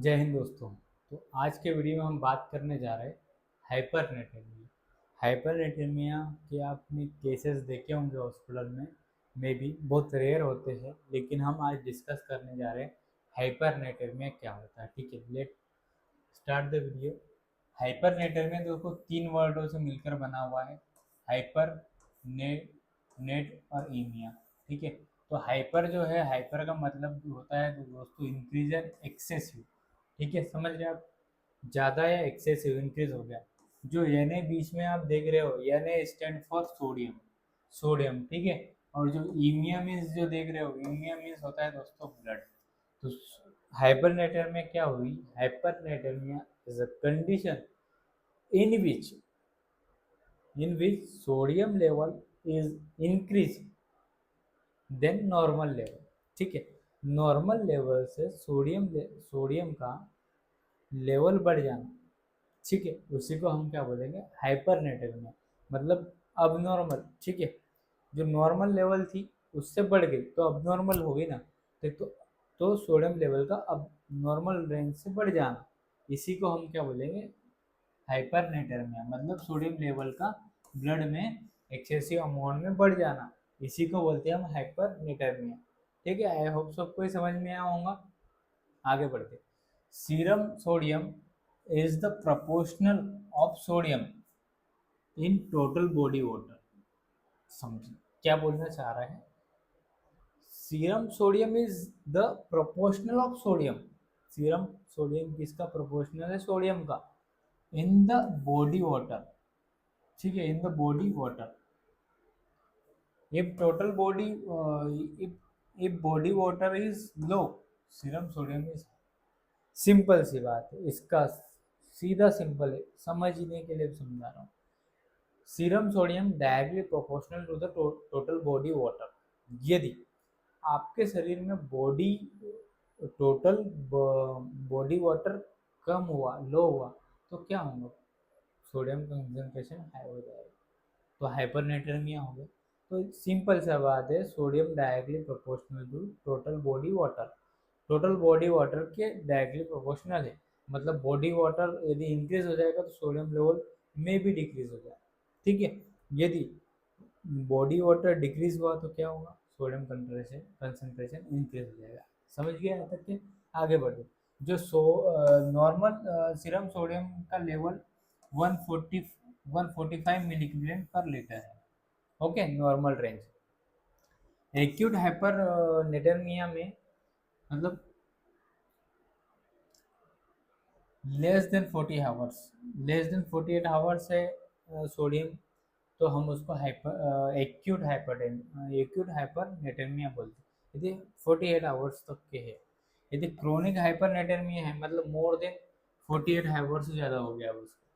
जय हिंद दोस्तों। तो आज के वीडियो में हम बात करने जा रहे हैं हाइपरनेट्रेमिया। हाइपरनेट्रेमिया के आपने केसेस देखे होंगे हॉस्पिटल में भी बहुत रेयर होते हैं, लेकिन हम आज डिस्कस करने जा रहे हैं हाइपरनेट्रेमिया क्या होता है। ठीक है, let start the video. Hypernatremia देखो तीन वर्डों से मिलकर बना हुआ है, हाइपर, नेट, नेट और ईमिया। ठीक है, तो हाइपर जो है, हाइपर का मतलब होता है तो दोस्तों इंक्रीज एंड एक्सेसिव। ठीक है, समझ रहे हैं आप, ज़्यादा या एक्सेसिव इंक्रीज हो गया। जो एन ए बीच में आप देख रहे हो, N A stand for sodium, sodium. ठीक है, और जो ईमिया मीन्स जो देख रहे हो, ईमिया मीन्स होता है दोस्तों ब्लड। तो हाइपरनेट्रेमिया में क्या हुई, hypernatremia is a condition in which sodium level is increased than normal level. ठीक है, नॉर्मल लेवल से सोडियम का लेवल बढ़ जाना। ठीक है, उसी को हम क्या बोलेंगे, हाइपरनेट्रेमिया, मतलब अब नॉर्मल। ठीक है, जो नॉर्मल लेवल थी उससे बढ़ गई तो अब नॉर्मल हो गई ना। तो सोडियम लेवल का अब नॉर्मल रेंज से बढ़ जाना, इसी को हम क्या बोलेंगे, हाइपरनेट्रेमिया। मतलब सोडियम लेवल का ब्लड में एक्सेसिव अमाउंट में बढ़ जाना, इसी को बोलते हैं हम हाइपरनेट्रेमिया। ठीक है, आई होप सबको समझ में आया होगा। आगे बढ़ते, serum sodium is the proportional of sodium in total body water. समझिए क्या बोलना चाह रहा है, serum sodium is the proportional of sodium. Serum sodium किसका प्रोपोर्शनल है, सोडियम का, इन द बॉडी वाटर। ठीक है, in the body water, if total body if body water is low, serum sodium is, simple सी बात है इसका, सीधा सिंपल है, समझने के लिए समझा रहा हूँ। Serum sodium directly proportional to the total body water. यदि आपके शरीर में टोटल बॉडी वाटर कम हुआ, लो हुआ, तो क्या होगा, सोडियम कंसंट्रेशन हाई हो जाएगा, तो हाइपरनेट्रेमिया हो गया। तो सिंपल सा बात है, sodium directly proportional to total body water, total body water के डायरेक्टली प्रोपोर्शनल है। मतलब बॉडी वाटर यदि इंक्रीज हो जाएगा तो सोडियम लेवल में भी डिक्रीज हो जाएगा। ठीक है, यदि बॉडी वाटर डिक्रीज हुआ तो क्या होगा, सोडियम कंसंट्रेशन इंक्रीज हो जाएगा। समझ गया यहाँ तक के, आगे बढ़े। जो नॉर्मल सीरम सोडियम का लेवल 145 मिलीग्राम पर लीटर है। Okay, normal range. Acute hypernatremia में मतलब less than 40 hours, less than 48 hours है सोडियम, तो हम उसको एक्यूट हाइपरनेट्रेमिया बोलते हैं। यदि 48 आवर्स तक के है, यदि क्रोनिक हाइपरनेट्रेमिया है मतलब मोर देन 48 आवर्स से ज़्यादा हो गया उसको,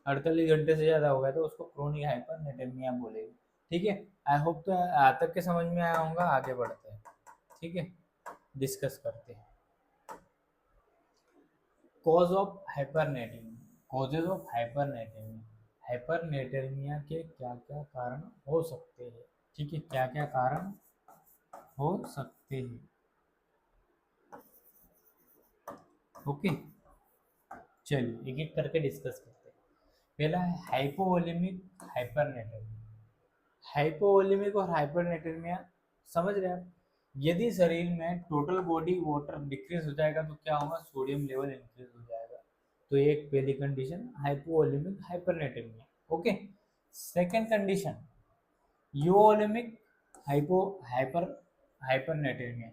48 घंटे से ज़्यादा हो गया, तो उसको क्रोनिक हाइपरनेट्रेमिया बोलेंगे। ठीक है, आई होप तो आज तक के समझ में आया होगा। आगे बढ़ते हैं, ठीक है, डिस्कस करते हैं cause of hypernatremia. Causes of hypernatremia, hypernatremia के क्या क्या कारण हो सकते हैं। ठीक है, क्या क्या कारण हो सकते हैं। ओके, चलिए एक एक करके डिस्कस करते हैं। पहला है हाइपोवोलेमिक हाइपरनेट्रेमिया। हाइपोवोलेमिक और हाइपरनेट्रेमिया समझ रहे हैं आप, यदि शरीर में टोटल बॉडी वाटर डिक्रीज हो जाएगा तो क्या होगा, सोडियम लेवल इंक्रीज हो जाएगा। तो ये एक पहली condition, hypovolemic hypernatremia. Okay, second condition euvolemic hypo hyper hypernatremia.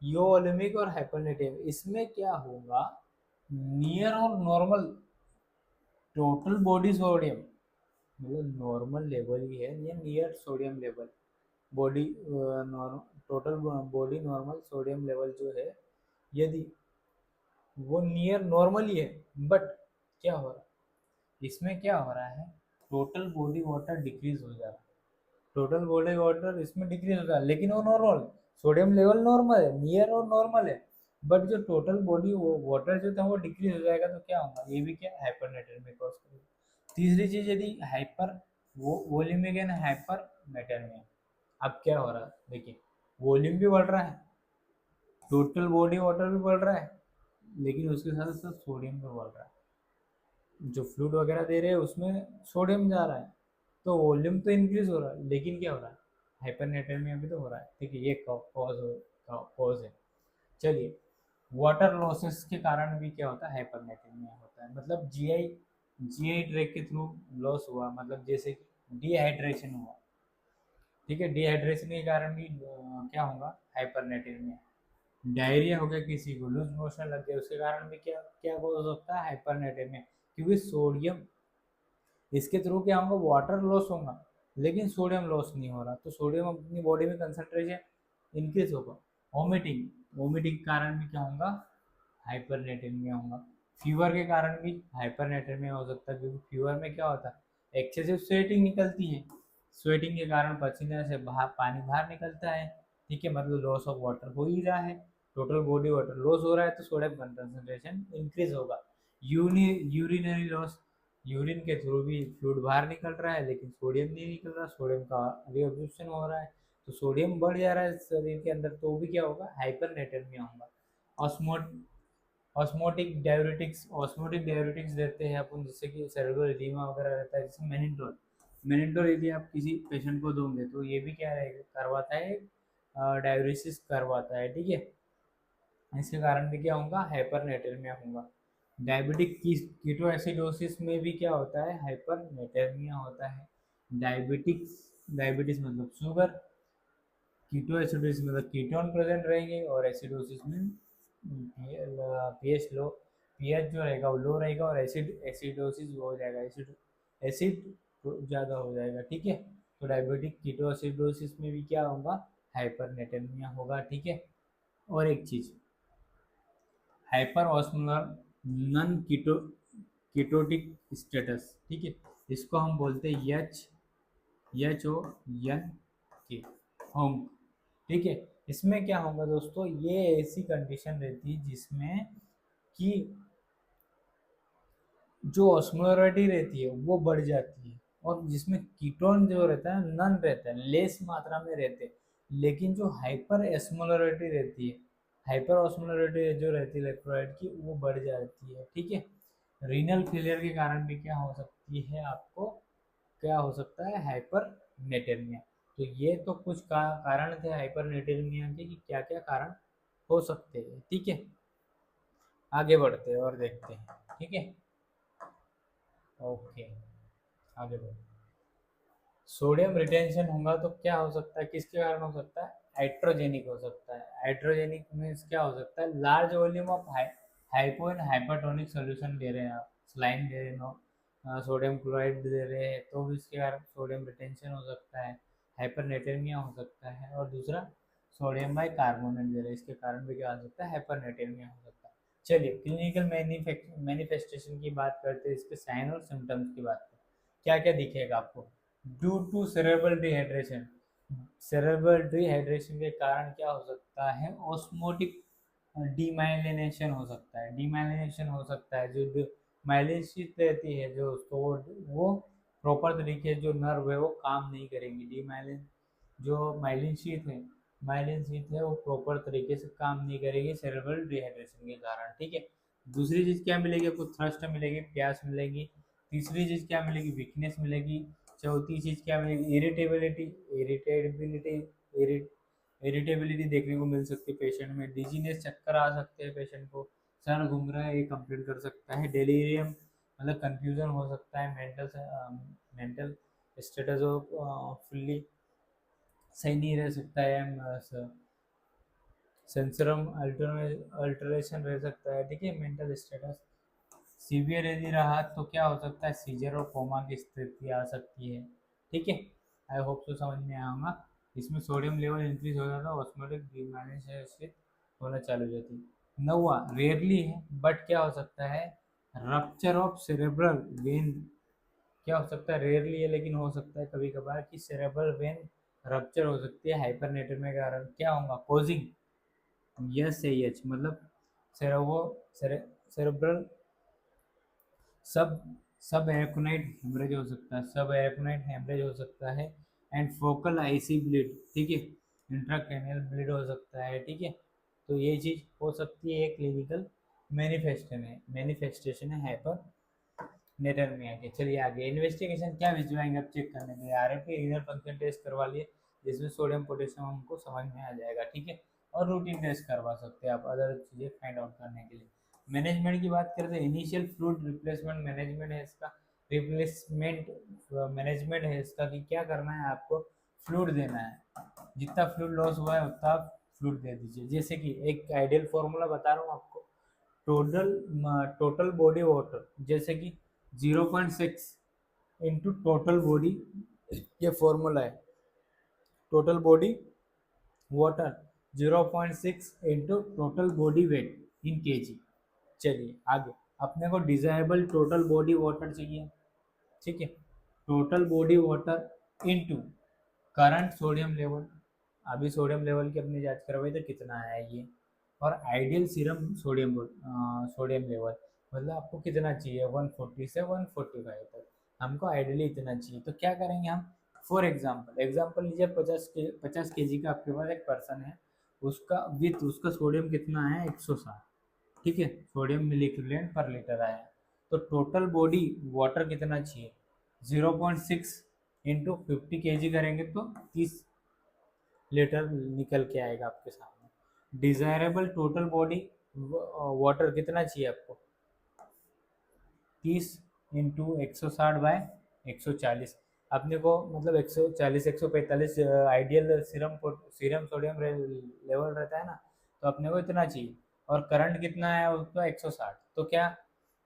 Euvolemic और हाइपरनेट्रेमिया, इसमें क्या होगा, नियर और नॉर्मल टोटल बॉडी सोडियम, मतलब नॉर्मल लेवल ही है ये, near sodium level body, total body normal sodium level जो है, यदि वो नियर नॉर्मल ही है, बट क्या हो रहा है, इसमें क्या हो रहा है, टोटल बॉडी वाटर डिक्रीज हो जा रहा है। टोटल बॉडी वाटर इसमें डिक्रीज हो रहा है, लेकिन वो नॉर्मल, सोडियम लेवल नॉर्मल है, नियर और नॉर्मल है, बट जो टोटल बॉडी वाटर जो था वो डिक्रीज हो जाएगा, तो क्या होगा, ये भी क्या हाइपरनेट्रेमिया कॉज करेगा। तीसरी चीज, यदि हाइपर वो वोल्यूमिक एंड हाइपर नेट्रेमिया, अब क्या हो रहा है देखिए, वॉल्यूम भी बढ़ रहा है, टोटल बॉडी वाटर भी बढ़ रहा है, लेकिन उसके साथ साथ सोडियम भी बढ़ रहा है। जो फ्लूइड वगैरह दे रहे हैं उसमें सोडियम जा रहा है, तो वॉल्यूम तो इंक्रीज हो रहा है, लेकिन क्या हो रहा है, हाइपरनेट्रेमिया भी तो हो रहा है। ठीक है, ये कॉज है। चलिए, वाटर लॉसेस के कारण भी क्या होता है, हाइपरनेट्रेमिया होता है। मतलब जीआई ट्रैक के थ्रू लॉस हुआ, मतलब जैसे कि डिहाइड्रेशन हुआ। ठीक है, डिहाइड्रेशन के कारण भी क्या होगा, हाइपरनेट्रेमिया। डायरिया हो गया, किसी को लूज मोशन लग गया, उसके कारण भी क्या क्या हो सकता है, हाइपरनेट्रेमिया। क्योंकि सोडियम, इसके थ्रू क्या होगा, वाटर लॉस होगा, लेकिन सोडियम लॉस नहीं हो रहा, तो सोडियम अपनी बॉडी में कंसंट्रेशन इंक्रीज होगा। वोमिटिंग, वोमिटिंग के कारण भी क्या होगा, हाइपरनेट्रेमिया होगा। फीवर के कारण भी हाइपरनेट्रेमिया हो सकता है, क्योंकि फीवर में क्या होता है, एक्सेसिव स्वेटिंग निकलती है, स्वेटिंग के कारण पसीने से बाहर पानी बाहर निकलता है। ठीक है, मतलब लॉस ऑफ वाटर हो ही रहा है, टोटल बॉडी वाटर लॉस हो रहा है, तो सोडियम कंसंट्रेशन इंक्रीज होगा। यूरिनरी लॉस, यूरिन के थ्रू भी फ्लूइड बाहर निकल रहा है, लेकिन सोडियम नहीं निकल रहा, सोडियम का रीअब्जॉर्प्शन हो रहा है, तो सोडियम बढ़ जा रहा है शरीर के अंदर, तो भी क्या होगा, हाइपरनेट्रेमिया होगा। ऑस्मोट ऑस्मोटिक डाययूरेटिक्स देते हैं अपन, जिससे कि सेरेब्रल एडिमा वगैरह रहता है, जैसे मेनिनडोल। मेनिनडोल यदि आप किसी पेशेंट को दोगे तो ये भी क्या रहेगा, करवाता है, डाययूरेसिस करवाता है। ठीक है, इसके कारण भी क्या होगा, हाइपरनेट्रेमिया होगा। डायबिटिक कीटो एसिडोसिस में भी क्या होता है, हाइपरनेट्रेमिया होता है। डायबिटिक्स, डायबिटीज मतलब शुगर, कीटो एसिडोसिस मतलब कीटोन प्रेजेंट रहेंगे, और एसिडोसिस में पीएच लो, पीएच जो रहेगा वो लो रहेगा, और एसिडोसिस हो जाएगा, एसिड ज़्यादा हो जाएगा। ठीक है, तो डायबिटिक कीटो एसिडोसिस में भी क्या होगा, हाइपरनेट्रेमिया होगा। ठीक है, और एक चीज़, hyper osmolar non ketotic status. ठीक है, इसको हम बोलते हैं HON के, होम। ठीक है, इसमें क्या होगा दोस्तों, ये ऐसी कंडीशन रहती है जिसमें कि जो ऑस्मोलरिटी रहती है वो बढ़ जाती है, और जिसमें कीटोन जो रहता है नन रहता है, लेस मात्रा में रहते हैं, लेकिन जो हाइपर एस्मोलरिटी रहती है, हाइपर ऑस्मोलरिटी जो रहती है इलेक्ट्रोलाइट की, वो बढ़ जाती है। ठीक है, रीनल फेलियर के कारण भी क्या हो सकती है आपको, क्या हो सकता है, हाइपर नेटेरिया। तो ये तो कुछ कारण थे हाइपर नेटेरिया के, कि क्या क्या कारण हो सकते हैं। ठीक है, आगे बढ़ते हैं और देखते हैं। ठीक है, ओके, आगे बढ़ते। सोडियम रिटेंशन होगा तो क्या हो सकता है, किसके कारण हो सकता है, हाइड्रोजेनिक हो सकता है। हाइड्रोजेनिक मीन्स क्या हो सकता है, large volume of hypo and hypertonic solution दे रहे हैं आप, स्लाइन दे रहे हो, सोडियम क्लोराइड दे रहे हैं, तो भी इसके कारण सोडियम रिटेंशन हो सकता है, हाइपरनेट्रेमिया हो सकता है। और दूसरा, सोडियम बाई कार्बोनेट दे रहे हैं, इसके कारण भी क्या हो सकता है, हाइपरनेट्रेमिया हो सकता है। चलिए, क्लिनिकल मैनिफेस्टेशन की बात करते हैं, इसके साइन और सिम्टम्स की बात करते हैं। क्या क्या दिखेगा आपको, due to cerebral dehydration, cerebral dehydration के कारण क्या हो सकता है, ऑस्मोटिक डीमाइलिनेशन हो सकता है, डीमाइलिनेशन हो सकता है, जो माइलिन शीथ रहती है जो, तो वो प्रॉपर तरीके से जो नर्व है वो काम नहीं करेंगी, डीमाइलिन, जो माइलिन शीथ है वो प्रॉपर तरीके से काम नहीं करेगी सेरेब्रल डिहाइड्रेशन के कारण। ठीक है, दूसरी चीज़ क्या मिलेगी आपको, थ्रस्ट मिलेगी, प्यास मिलेगी। तीसरी चीज़ क्या मिलेगी, वीकनेस मिलेगी। चौथी चीज़ क्या मिलेगी, इरिटेबिलिटी, इरिटेबिलिटी इरिटेबिलिटी देखने को मिल सकती है पेशेंट में। डिजीनेस, चक्कर आ सकते हैं पेशेंट को, सर घूम रहा है ये कंप्लेन कर सकता है। डेलीरियम मतलब कंफ्यूजन हो सकता है, मेंटल स्टेटस ऑफ फुल्ली सही नहीं रह सकता है, सेंसरम अल्टरेशन रह सकता है। ठीक है, मेंटल स्टेटस सीवियर यदि रहा तो क्या हो सकता है, सीजर और कोमा की स्थिति आ सकती है। ठीक है, आई होप तो समझ में आया होगा। इसमें सोडियम लेवल इंक्रीज हो जाता है, ऑस्मोटिक डिमाइनेशन होना चालू हो जाती है। नौवा, रेयरली है बट क्या हो सकता है, रप्चर ऑफ सेरेब्रल वेन, क्या हो सकता है, रेयरली है लेकिन हो सकता है कभी कभार, कि सेरेब्रल वेन रप्चर हो सकती है हाइपरनेट्रेमिया के कारण। क्या होगा, कोजिंग, यस से एच मतलब सेरेब्रो सेरेब्रल सब सब एरेक्नोइड हेमरेज हो सकता है, सब एरेक्नोइड हेमरेज हो सकता है। एंड फोकल आईसी ब्लीड, ठीक है, इंट्राक्रैनियल ब्लीड हो सकता है। ठीक है, तो ये चीज़ हो सकती है क्लिनिकल मैनिफेस्टेशन है हाइपर नेटरमिया के। चलिए आगे, इन्वेस्टिगेशन क्या भिजवाएंगे आप चेक करने के लिए? आरएफए इनर फंक्शन टेस्ट करवा लिए, जिसमें सोडियम पोटेशियम हमको समझ में आ जाएगा, ठीक है। और रूटीन टेस्ट करवा सकते हैं आप अदर चीज़ें फाइंड आउट करने के लिए। मैनेजमेंट की बात करें तो इनिशियल फ्लूइड रिप्लेसमेंट मैनेजमेंट है इसका, रिप्लेसमेंट मैनेजमेंट है इसका, कि क्या करना है आपको, फ्लूइड देना है, जितना फ्लूइड लॉस हुआ है उतना फ्लूइड दे दीजिए। जैसे कि एक आइडियल फॉर्मूला बता रहा हूँ आपको, टोटल टोटल बॉडी वाटर, जैसे कि 0.6 इंटू टोटल बॉडी, ये फॉर्मूला है, total body water 0.6 into total body weight in KG. चलिए आगे, अपने को डिजायरेबल टोटल बॉडी वाटर चाहिए, ठीक है। Total body water into current sodium level, अभी सोडियम लेवल की अपनी जांच करवाई तो कितना आया ये, और आइडियल सीरम सोडियम लेवल, मतलब आपको कितना चाहिए, 140 से 145 तक, हमको आइडियली इतना चाहिए। तो क्या करेंगे हम, फॉर एग्जाम्पल लीजिए, 50 kg का आपके पास एक पर्सन है, उसका विथ उसका सोडियम कितना है, 160, ठीक है, सोडियम मिली इक्विवेलेंट पर लीटर आया। तो टोटल बॉडी वाटर कितना चाहिए, 0.6 इंटू 50 kg करेंगे तो 30 लीटर निकल के आएगा आपके सामने। डिजायरेबल टोटल बॉडी वाटर कितना चाहिए आपको, 30 इंटू 160 बाय 140, अपने को मतलब 140 145 आइडियल सीरम सोडियम लेवल रहता है ना, तो अपने को इतना चाहिए। और करंट कितना है उसका, 160, तो क्या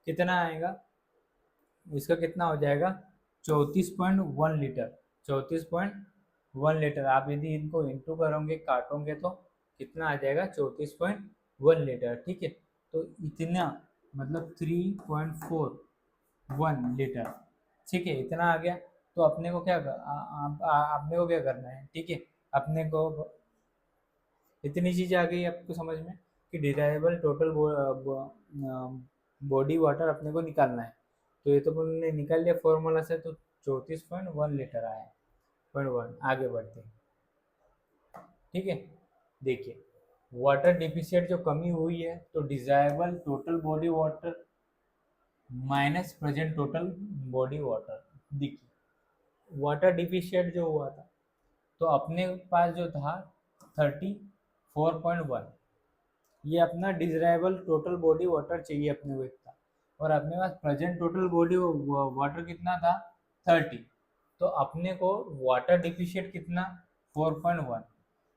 कितना आएगा, इसका कितना हो जाएगा, 34.1 लीटर, 34.1 लीटर। आप यदि इनको इंटू करोगे काटोगे तो कितना आ जाएगा, 34.1 लीटर, ठीक है। तो इतना मतलब 3.41 लीटर, ठीक है, इतना आ गया। तो अपने को क्या अपने को क्या करना है, ठीक है, अपने को इतनी चीज आ गई आपको समझ में, कि डिराइवेबल टोटल बॉडी वाटर अपने को निकालना है। तो ये तो हमने निकाल लिया फॉर्मूला से, तो 34.1 लीटर आया, 0.1। आगे बढ़ते हैं, ठीक है। देखिए, वाटर डिफिशिएंट जो कमी हुई है, तो desirable total body water minus present total body water. देखिए, वाटर डिफिशिएंट जो हुआ था, तो अपने पास जो था 34.1, ये अपना डिजायरेबल टोटल बॉडी वाटर चाहिए अपने को इतना, और अपने पास प्रेजेंट टोटल बॉडी वाटर कितना था, 30। तो अपने को वाटर डिफिशिएंट कितना, 4.1,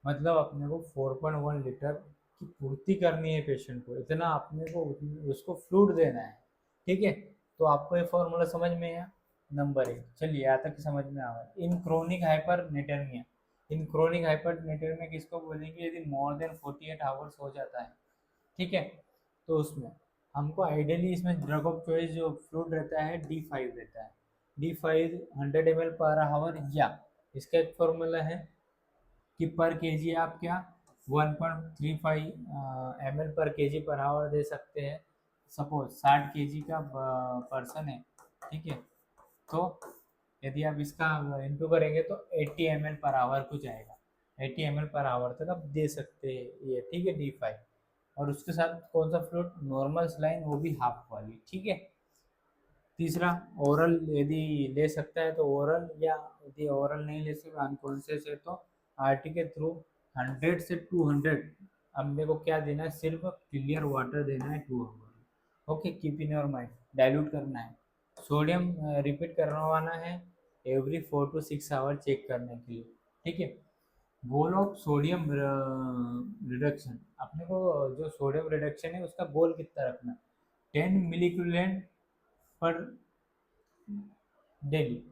मतलब अपने को 4.1 लीटर की पूर्ति करनी है पेशेंट को, इतना अपने को उसको फ्लूइड देना है, ठीक है। तो आपको ये फॉर्मूला समझ में आया, नंबर 1। चलिए यहाँ तक समझ में आया। In chronic hypernatremia, in chronic hypernatremia किसको बोलेंगे, यदि मोर देन 48 आवर्स हो जाता है, ठीक है, तो उसमें हमको आइडियली इसमें ड्रग ऑफ चॉइस जो फ्लूइड रहता है, D5 रहता है। D5 100 ml पर आवर, या इसका एक फॉर्मूला है कि पर केजी आप क्या 1.35 ml पर केजी पर आवर दे सकते हैं। सपोज 60 kg का पर्सन है, ठीक है, तो यदि आप इसका इंटू करेंगे तो 80 ml पर आवर कुछ आएगा, 80 ml पर आवर तक आप दे सकते हैं ये, ठीक है, D5। और उसके साथ कौन सा फ्लूइड, नॉर्मल सलाइन, वो भी हाफ वाली, ठीक है। तीसरा, ओरल यदि ले सकता है तो ओरल, या यदि ओरल नहीं ले सकता अनकॉन्शियस है तो आरटी के थ्रू 100 से 200 अपने को क्या देना है, सिर्फ क्लियर वाटर देना है 2 hour. Okay, keep in your mind, dilute करना है, सोडियम रिपीट करवाना है एवरी 4 to 6 आवर चेक करने के लिए, ठीक है। गोल ऑफ सोडियम रिडक्शन, अपने को जो सोडियम रिडक्शन है उसका गोल कितना रखना, 10 मिली पर डेली,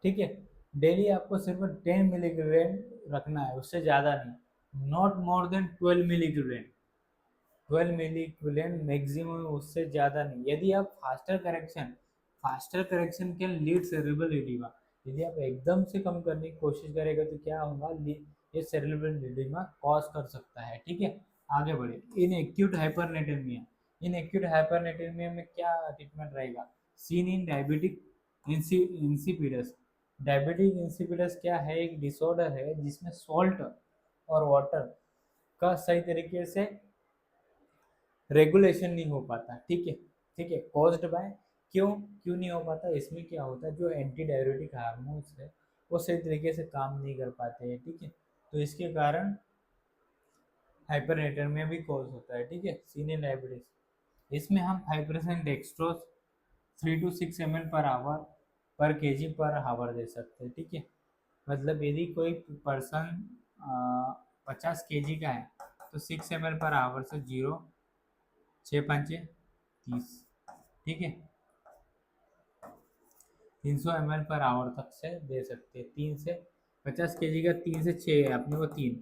ठीक है। डेली आपको सिर्फ 10 मिलीग्राम रखना है, उससे ज़्यादा नहीं, not more than 12 milligram, 12 milligram maximum, उससे ज़्यादा नहीं। यदि आप faster correction can lead cerebral oedema, यदि आप एकदम से कम करने की कोशिश करेगा तो क्या होगा, ये सेरेब्रल एडिमा कॉज कर सकता है, ठीक है। आगे बढ़े, in acute hypernatremia, in acute hypernatremia में क्या ट्रीटमेंट रहेगा, seen in diabetic insipidus. Diabetic insipidus क्या है, एक डिसऑर्डर है जिसमें सॉल्ट और वाटर का सही तरीके से रेगुलेशन नहीं हो पाता, ठीक है, ठीक है, कॉज्ड बाय, क्यों क्यों नहीं हो पाता, इसमें क्या होता है, जो एंटी डायरेटिक हार्मोन्स है वो सही तरीके से काम नहीं कर पाते हैं, ठीक है, तो इसके कारण हाइपरनेट्रेमिया भी कॉज होता है, ठीक है, सीनियर डायबिटीज। इसमें हम 5% dextrose 3 to 6 ml per hour पर केजी पर हावर दे सकते हैं, ठीक है, मतलब यदि कोई पर्सन 50 kg का है तो 6 ml पर आवर से 0, 6 पंचे 30, ठीक है, 300 ml पर आवर तक से दे सकते हैं, 50 kg का 3 से 6 है अपने को 3,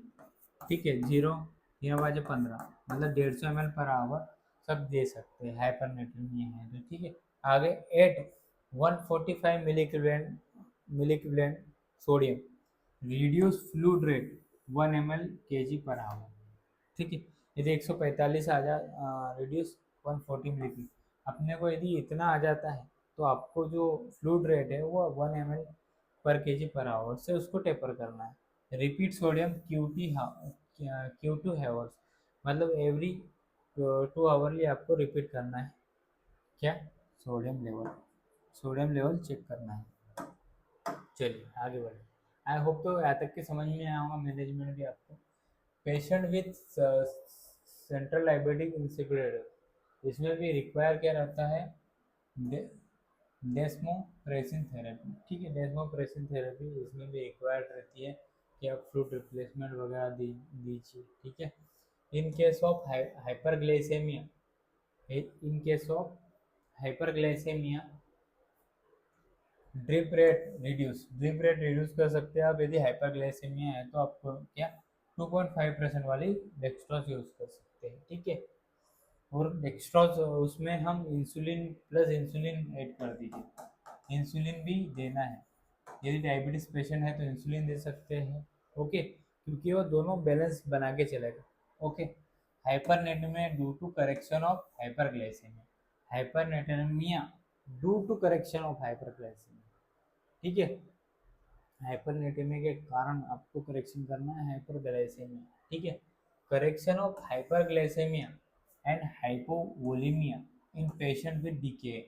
ठीक है, 0, 3 बाजे 15, मतलब 150 ml पर आवर सब दे सकते हैं, हाइपरनेट्रेमिया है तो, ठीक है। आगे at 145 milliequivalent sodium reduce fluid rate 1 ml/kg/आवर, ठीक है, यदि 145 आ जा रिड्यूस 140 मिलीक्यूल, अपने को यदि इतना आ जाता है तो आपको जो फ्लूड रेट है वो 1 ml/kg/आवर से उसको टेपर करना है। रिपीट सोडियम Q2 हावर्स, मतलब एवरी 2 आवरली आपको रिपीट करना है, क्या, sodium level, sodium level check करना है। चलिए आगे बढ़े। आई होप तो यहाँ तक के समझ में आया होगा मैनेजमेंट भी आपको। पेशेंट विथ सेंट्रल डायबिटिक इंसिपिडेट, इसमें भी रिक्वायर क्या रहता है, डेस्मोप्रेसिन थेरेपी, ठीक है, डेस्मोप्रेसिन थेरेपी इसमें भी रिक्वायर्ड रहती है कि आप फ्लूइड रिप्लेसमेंट वगैरह दीजिए, ठीक है। In case of hyperglycaemia, in case of hyperglycaemia drip rate reduce कर सकते हैं आप, यदि हाइपरग्लाइसेमिया है तो आप क्या 2.5% वाली डेक्सट्रोज यूज कर सकते हैं, ठीक है। और डेक्सट्रोज उसमें हम इंसुलिन प्लस इंसुलिन ऐड कर दीजिए, इंसुलिन भी देना है, यदि डायबिटीज पेशेंट है तो इंसुलिन दे सकते हैं, ओके, क्योंकि वो दोनों बैलेंस बना के चलेगा, okay. Hypernatraemia due to correction of hyperglycaemia, hypernatraemia due to correction of hyperglycaemia, ठीक है, हाइपरनेट्रेमिया के कारण आपको करेक्शन करना है हाइपरग्लाइसेमिया, ठीक है। Correction of hyperglycaemia and hypovolaemia in patient with DK,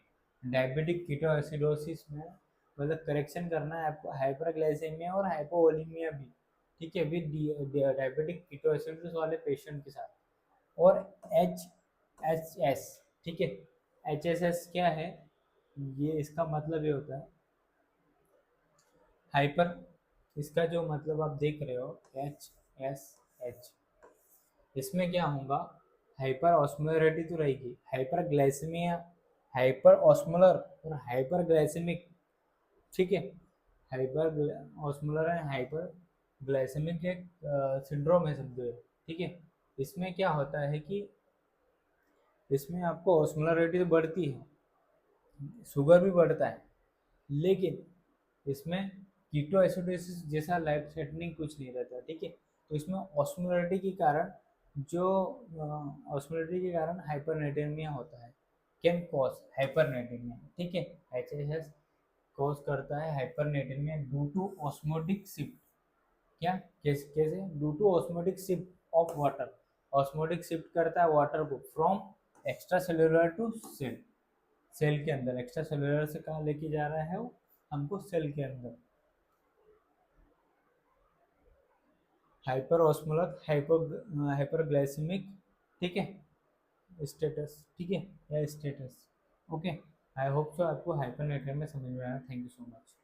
diabetic ketoacidosis में, मतलब करेक्शन करना है आपको हाइपरग्लाइसेमिया और हाइपोवोलेमिया भी, ठीक है, विद डायबिटिक कीटोएसिडोसिस वाले पेशेंट के साथ। और HHS, ठीक है, HSS क्या है, ये इसका मतलब ये होता है हाइपर, इसका जो मतलब आप देख रहे हो HSH, इसमें क्या होगा, हाइपर ऑस्मोलरिटी तो रहेगी, हाइपर ग्लाइसेमिया, हाइपर ऑस्मोलर और हाइपर ग्लाइसेमिक, ठीक है, hyperosmolar and hyperglycaemic एक सिंड्रोम है समझो, ठीक है। इसमें क्या होता है कि इसमें आपको ऑस्मोलरिटी तो बढ़ती है, शुगर भी बढ़ता है, लेकिन इसमें कीटो एसिडोसिस जैसा लाइफ थ्रेटनिंग कुछ नहीं रहता, ठीक है। तो इसमें ऑस्मोलरिटी के कारण जो ऑस्मोलरिटी के कारण हाइपरनेट्रेमिया होता है, कैन कॉज हाइपरनेट्रेमिया, ठीक है, HSS कॉज करता है hypernatraemia due to osmotic shift, क्या, कैसे due to osmotic shift of water, osmotic shift करता है वाटर को from extracellular to cell, cell के अंदर, एक्स्ट्रा सेलुलर से कहाँ लेके जा रहा है वो हमको, सेल के अंदर। हाइपर ऑस्मोलर हाइपरग्लाइसेमिक, ठीक है, स्टेटस, ठीक है, या status, okay. I hope so आपको हाइपरनेट्रेमिया समझ में आया, थैंक यू सो मच।